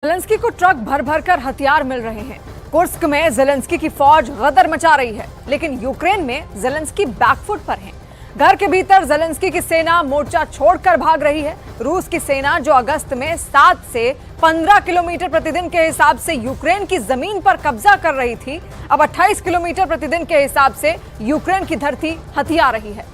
Zelensky को truck भर भर कर हथियार मिल रहे हैं। कुर्स्क में जेलेंस्की की फौज गदर मचा रही है, लेकिन यूक्रेन में जेलेंस्की बैकफुट पर है। घर के भीतर जेलेंस्की की सेना मोर्चा छोड़कर भाग रही है। रूस की सेना जो अगस्त में 7 से 15 किलोमीटर प्रतिदिन के हिसाब से यूक्रेन की जमीन पर कब्जा कर रही थी, अब 28 किलोमीटर प्रतिदिन के हिसाब से यूक्रेन की धरती हथिया रही है।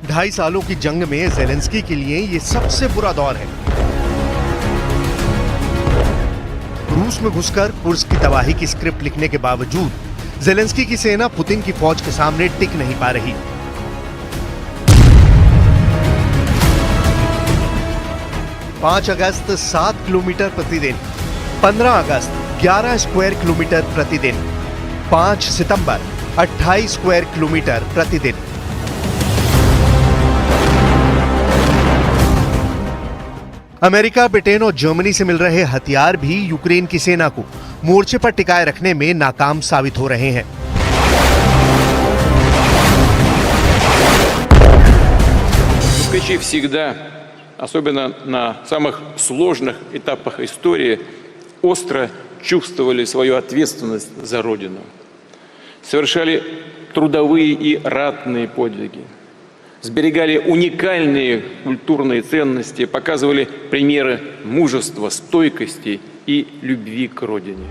ढाई सालों की जंग में जेलेंस्की के लिए ये सबसे बुरा दौर है। रूस में घुसकर कुर्स्क की तबाही की स्क्रिप्ट लिखने के बावजूद जेलेंस्की की सेना पुतिन की फौज के सामने टिक नहीं पा रही। पांच अगस्त 7 किलोमीटर प्रतिदिन, 15 अगस्त 11 स्क्वायर किलोमीटर प्रतिदिन, 5 सितंबर 28 स्क्वायर किलोमीटर प्रतिदिन। अमेरिका, ब्रिटेन और जर्मनी से मिल रहे हथियार भी यूक्रेन की सेना को मोर्चे पर टिकाए रखने में नाकाम साबित हो रहे हैं। Москвичи всегда, особенно на самых сложных этапах истории, остро чувствовали свою ответственность за Родину, совершали трудовые и ратные подвиги, сберегали уникальные культурные ценности, показывали примеры мужества, стойкости и любви к родине.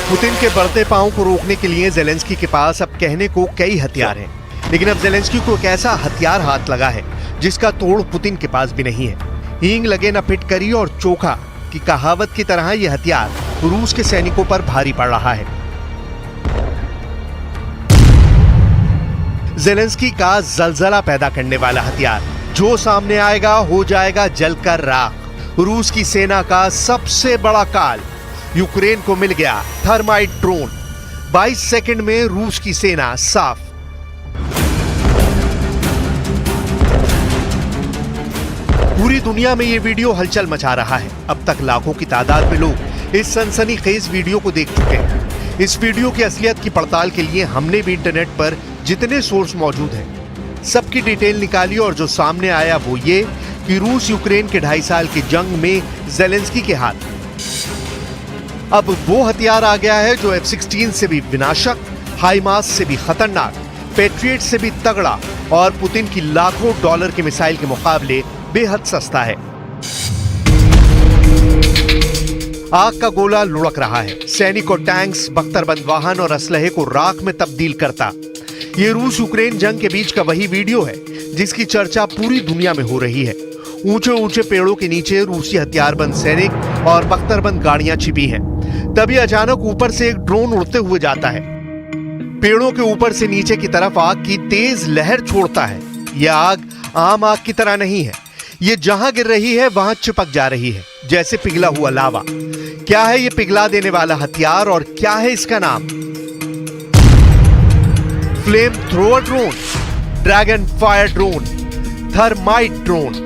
पुतिन के बढ़ते पांव को रोकने के लिए जेलेंस्की के पास अब कहने को कई हथियार हैं, लेकिन अब जेलेंस्की को एक ऐसा हथियार हाथ लगा है जिसका तोड़ पुतिन के पास भी नहीं है। हींग लगे न फिटकरी और चोखा की कहावत की तरह यह हथियार रूस के सैनिकों पर भारी पड़ रहा है। जेलेंस्की का जलजला पैदा करने वाला हथियार जो सामने आएगा हो जाएगा जलकर राख। रूस की सेना का सबसे बड़ा काल यूक्रेन को मिल गया, थर्माइट ड्रोन। 22 सेकंड में रूस की सेना साफ। पूरी दुनिया में यह वीडियो हलचल मचा रहा है। अब तक लाखों की तादाद में लोग इस सनसनीखेज वीडियो को देख चुके हैं। इस वीडियो की असलियत की पड़ताल के लिए हमने भी इंटरनेट पर जितने सोर्स मौजूद हैं सबकी डिटेल निकाली और जो सामने आया वो ये कि रूस यूक्रेन के 2.5 साल की जंग में जेलेंस्की के हाथ अब वो हथियार आ गया है जो F-16 से भी विनाशक, हाइमार्स से भी खतरनाक, पैट्रियट से भी तगड़ा और पुतिन की लाखों डॉलर के मिसाइल के मुकाबले बेहद सस्ता है। आग का गोला लुढ़क रहा है, सैनिक और टैंक्स, बख्तरबंद वाहन और असलहे को राख में तब्दील करता। ये रूस यूक्रेन जंग के बीच का वही वीडियो है जिसकी चर्चा पूरी दुनिया में हो रही है। ऊंचे ऊंचे पेड़ों के नीचे रूसी हथियारबंद सैनिक और बख्तरबंद गाड़ियां छिपी हैं। तभी अचानक ऊपर से एक ड्रोन उड़ते हुए जाता है। पेड़ों के ऊपर से नीचे की तरफ आग की तेज लहर छोड़ता है। यह आग आम आग की तरह नहीं है, ये जहां गिर रही है वहां चिपक जा रही है जैसे पिघला हुआ लावा। क्या है ये पिघला देने वाला हथियार और क्या है इसका नाम? Flame thrower drone, dragon fire drone, thermite drone.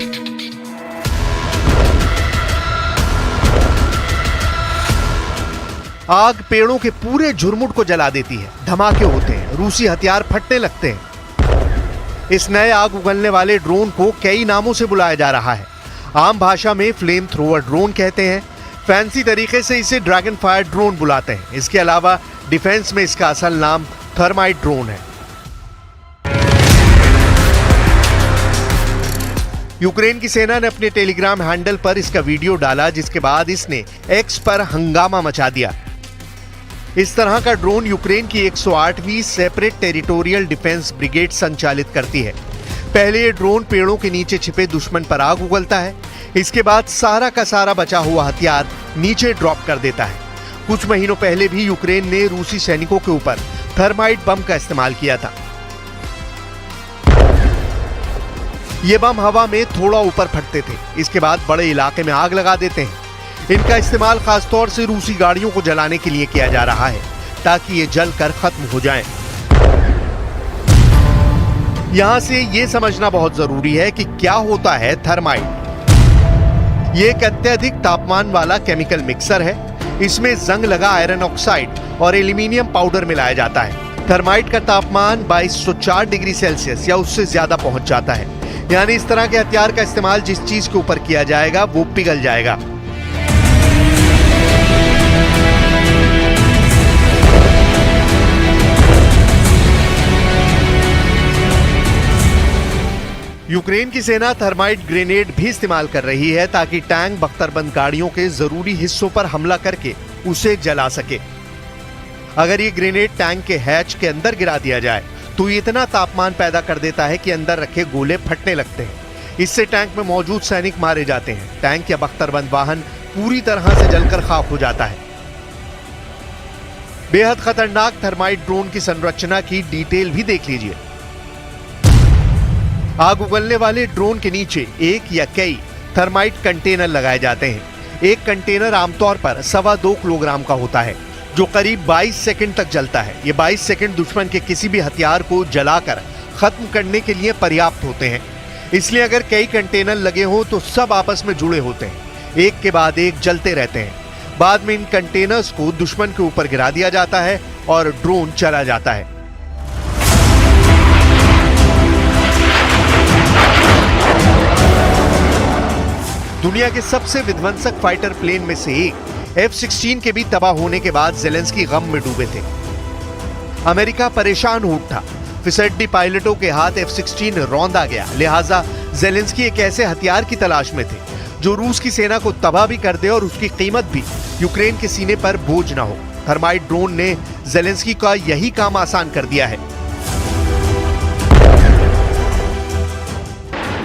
आग पेड़ों के पूरे झुरमुट को जला देती है, धमाके होते हैं, रूसी हथियार फटने लगते हैं। इस नए आग उगलने वाले ड्रोन को कई नामों से बुलाया जा रहा है। आम भाषा में फ्लेम थ्रोअर ड्रोन कहते हैं, फैंसी तरीके से इसे ड्रैगन फायर ड्रोन बुलाते हैं। इसके अलावा डिफेंस में इसका असल नाम थर्माइट ड्रोन है। यूक्रेन की सेना ने अपने टेलीग्राम हैंडल पर इसका वीडियो डाला, जिसके बाद इसने एक्स पर हंगामा मचा दिया। इस तरह का ड्रोन यूक्रेन की 108वीं सेपरेट टेरिटोरियल डिफेंस ब्रिगेड संचालित करती है। पहले ये ड्रोन पेड़ों के नीचे छिपे दुश्मन पर आग उगलता है, इसके बाद सारा का सारा बचा हुआ हथियार नीचे ड्रॉप कर देता है। कुछ महीनों पहले भी यूक्रेन ने रूसी सैनिकों के ऊपर थर्माइट बम का इस्तेमाल किया था। ये बम हवा में थोड़ा ऊपर फटते थे, इसके बाद बड़े इलाके में आग लगा देते हैं। इनका इस्तेमाल खासतौर से रूसी गाड़ियों को जलाने के लिए किया जा रहा है ताकि ये जलकर खत्म हो जाएं। यहां से ये समझना बहुत जरूरी है कि क्या होता है थर्माइट। ये एक अत्यधिक तापमान वाला केमिकल मिक्सर है। इसमें जंग लगा आयरन ऑक्साइड और एल्यूमिनियम पाउडर मिलाया जाता है। थर्माइट का तापमान 2204 डिग्री सेल्सियस या उससे ज्यादा पहुंच जाता है। यानी इस तरह के हथियार का इस्तेमाल जिस चीज के ऊपर किया जाएगा वो पिघल जाएगा। यूक्रेन की सेना थर्माइट ग्रेनेड भी इस्तेमाल कर रही है ताकि टैंक बख्तरबंद गाड़ियों के जरूरी हिस्सों पर हमला करके उसे जला सके। अगर ये ग्रेनेड टैंक के हैच के अंदर गिरा दिया जाए तो ये इतना तापमान पैदा कर देता है कि अंदर रखे गोले फटने लगते हैं। इससे टैंक में मौजूद सैनिक मारे जाते हैं। टैंक या बख्तरबंद वाहन पूरी तरह से जलकर खाक हो जाता है। बेहद खतरनाक थर्माइट ड्रोन की संरचना की डिटेल भी देख लीजिए। आग उगलने वाले ड्रोन के नीचे एक या कई थर्माइट कंटेनर लगाए जाते हैं। एक कंटेनर आमतौर पर 2.25 किलोग्राम का होता है जो करीब 22 सेकंड तक जलता है। ये 22 सेकंड दुश्मन के किसी भी हथियार को जलाकर खत्म करने के लिए पर्याप्त होते हैं। इसलिए अगर कई कंटेनर लगे हों तो सब आपस में जुड़े होते हैं, एक के बाद एक जलते रहते हैं। बाद में इन कंटेनर्स को दुश्मन के ऊपर गिरा दिया जाता है और ड्रोन चला जाता है। दुनिया के सबसे विध्वंसक फाइटर प्लेन में से एक F-16 के भी तबाह होने के बाद ज़ेलेंस्की गम में डूबे थे। अमेरिका परेशान हो उठा। फिसड्डी पायलटों के हाथ F-16 रौंदा गया। लिहाजा ज़ेलेंस्की एक ऐसे हथियार की तलाश में थे जो रूस की सेना को तबाह भी कर दे और उसकी कीमत भी यूक्रेन के सीने पर बोझ ना हो। थर्माइट ड्रोन ने ज़ेलेंस्की का यही काम आसान कर दिया है।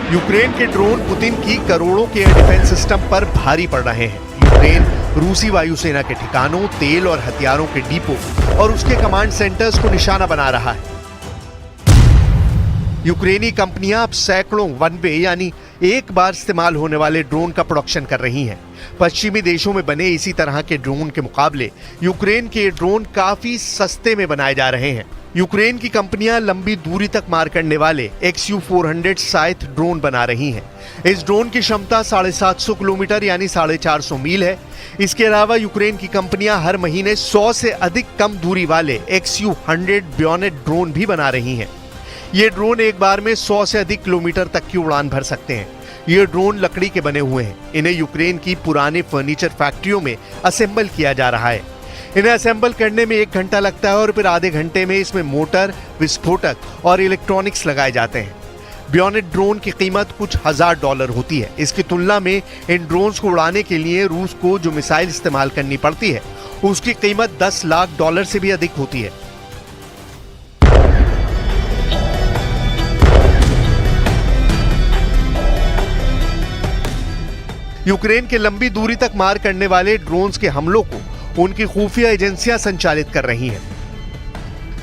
यूक्रेन के ड्रोन पुतिन की करोड़ों के एयर डिफेंस सिस्टम पर भारी पड़ रहे हैं। यूक्रेन रूसी वायुसेना के ठिकानों, तेल और हथियारों के डिपो और उसके कमांड सेंटर्स को निशाना बना रहा है। यूक्रेनी कंपनियां अब सैकड़ों वन वे यानी एक बार इस्तेमाल होने वाले ड्रोन का प्रोडक्शन कर रही हैं। पश्चिमी देशों में बने इसी तरह के ड्रोन के मुकाबले यूक्रेन के ड्रोन काफी सस्ते में बनाए जा रहे हैं। यूक्रेन की कंपनियां लंबी दूरी तक मार करने वाले XU-400 साइथ ड्रोन बना रही हैं। इस ड्रोन की क्षमता 750 किलोमीटर यानी 450 मील है। इसके अलावा यूक्रेन की कंपनियां हर महीने 100 से अधिक कम दूरी वाले XU-100 ब्योनेट ड्रोन भी बना रही हैं। ये ड्रोन एक बार में 100 से अधिक किलोमीटर तक की उड़ान भर सकते हैं। ये ड्रोन लकड़ी के बने हुए हैं। इन्हें यूक्रेन की पुराने फर्नीचर फैक्ट्रियों में असेंबल किया जा रहा है। इन्हें असेंबल करने में 1 घंटा लगता है और फिर आधे घंटे में इसमें मोटर, विस्फोटक और इलेक्ट्रॉनिक्स लगाए जाते हैं। ब्योनेट ड्रोन की कीमत कुछ $1000 होती है। इसकी तुलना में इन ड्रोन्स को उड़ाने के लिए रूस को जो मिसाइल इस्तेमाल करनी पड़ती है उसकी कीमत $10 लाख से भी अधिक होती है। यूक्रेन के लंबी दूरी तक मार करने वाले ड्रोन्स के हमलों को उनकी खुफिया एजेंसियां संचालित कर रही हैं।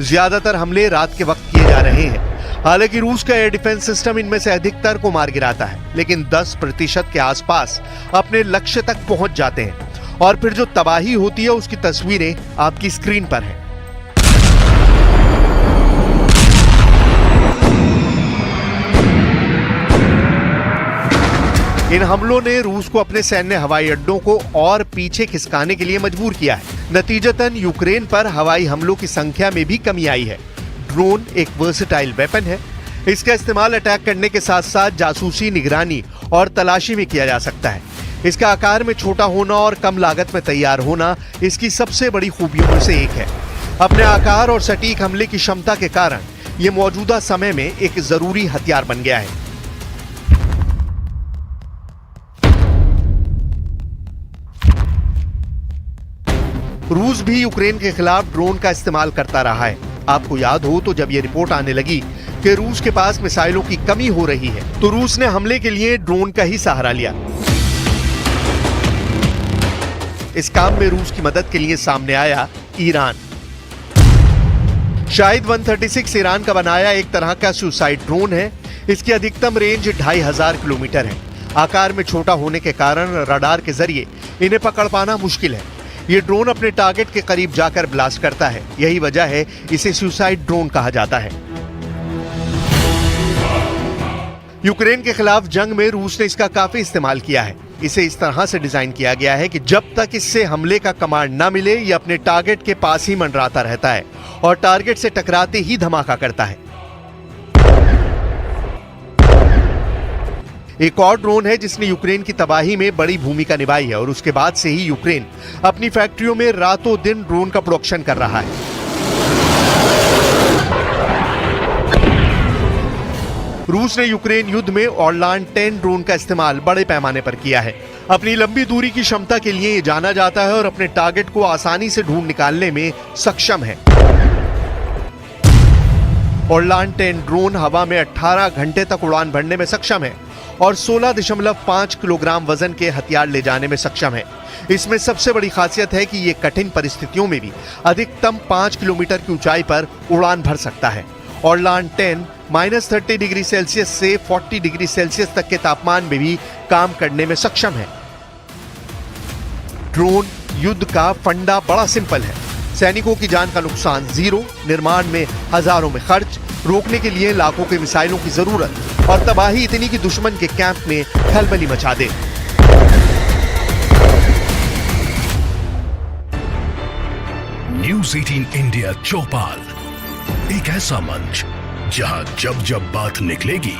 ज्यादातर हमले रात के वक्त किए जा रहे हैं। हालांकि रूस का एयर डिफेंस सिस्टम इनमें से अधिकतर को मार गिराता है, लेकिन 10% के आसपास अपने लक्ष्य तक पहुंच जाते हैं और फिर जो तबाही होती है उसकी तस्वीरें आपकी स्क्रीन पर हैं। इन हमलों ने रूस को अपने सैन्य हवाई अड्डों को और पीछे खिसकाने के लिए मजबूर किया है। नतीजतन यूक्रेन पर हवाई हमलों की संख्या में भी कमी आई है। ड्रोन एक वर्सेटाइल वेपन है। इसका इस्तेमाल अटैक करने के साथ साथ जासूसी, निगरानी और तलाशी में किया जा सकता है। इसका आकार में छोटा होना और कम लागत में तैयार होना इसकी सबसे बड़ी खूबियों में से एक है। अपने आकार और सटीक हमले की क्षमता के कारण यह मौजूदा समय में एक जरूरी हथियार बन गया है। रूस भी यूक्रेन के खिलाफ ड्रोन का इस्तेमाल करता रहा है। आपको याद हो तो जब यह रिपोर्ट आने लगी कि रूस के पास मिसाइलों की कमी हो रही है तो रूस ने हमले के लिए ड्रोन का ही सहारा लिया। इस काम में रूस की मदद के लिए सामने आया ईरान। शाहिद 136 ईरान का बनाया एक तरह का सुसाइड ड्रोन है। इसकी अधिकतम रेंज 2500 किलोमीटर है। आकार में छोटा होने के कारण रडार के जरिए इन्हें पकड़ पाना मुश्किल है। ये ड्रोन अपने टारगेट के करीब जाकर ब्लास्ट करता है। यही वजह है इसे सुसाइड ड्रोन कहा जाता है। यूक्रेन के खिलाफ जंग में रूस ने इसका काफी इस्तेमाल किया है। इसे इस तरह से डिजाइन किया गया है कि जब तक इससे हमले का कमांड न मिले ये अपने टारगेट के पास ही मंडराता रहता है और टारगेट से टकराते ही धमाका करता है। एक और ड्रोन है जिसने यूक्रेन की तबाही में बड़ी भूमिका निभाई है और उसके बाद से ही यूक्रेन अपनी फैक्ट्रियों में रातों दिन ड्रोन का प्रोडक्शन कर रहा है। रूस ने यूक्रेन युद्ध में ऑरलान 10 ड्रोन का इस्तेमाल बड़े पैमाने पर किया है। अपनी लंबी दूरी की क्षमता के लिए ये जाना जाता है और अपने टारगेट को आसानी से ढूंढ निकालने में सक्षम है। ऑरलान 10 ड्रोन हवा में 18 घंटे तक उड़ान भरने में सक्षम है और 16.5 किलोग्राम वजन के हथियार ले जाने में सक्षम है। इसमें सबसे बड़ी खासियत है कि ये कठिन परिस्थितियों में भी अधिकतम 5 किलोमीटर की ऊंचाई पर उड़ान भर सकता है। ऑरलान 10 -30 डिग्री सेल्सियस से 40 डिग्री सेल्सियस तक के तापमान में भी काम करने में सक्षम है। ड्रोन युद्ध का फंडा बड़ा सिंपल है। सैनिकों की जान का नुकसान 0, निर्माण में हजारों में खर्च, रोकने के लिए लाखों के मिसाइलों की जरूरत और तबाही इतनी कि दुश्मन के कैंप में खलबली मचा दे। न्यूज़ 18 इंडिया चौपाल, एक ऐसा मंच जहां जब जब बात निकलेगी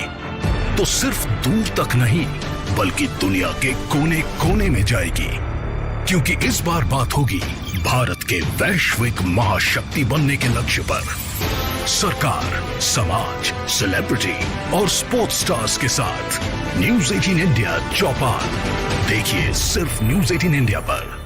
तो सिर्फ दूर तक नहीं बल्कि दुनिया के कोने कोने में जाएगी, क्योंकि इस बार बात होगी भारत के वैश्विक महाशक्ति बनने के लक्ष्य पर। सरकार, समाज, सेलिब्रिटी और स्पोर्ट्स स्टार्स के साथ न्यूज़ 18 इंडिया चौपाल देखिए सिर्फ न्यूज़ 18 इंडिया पर।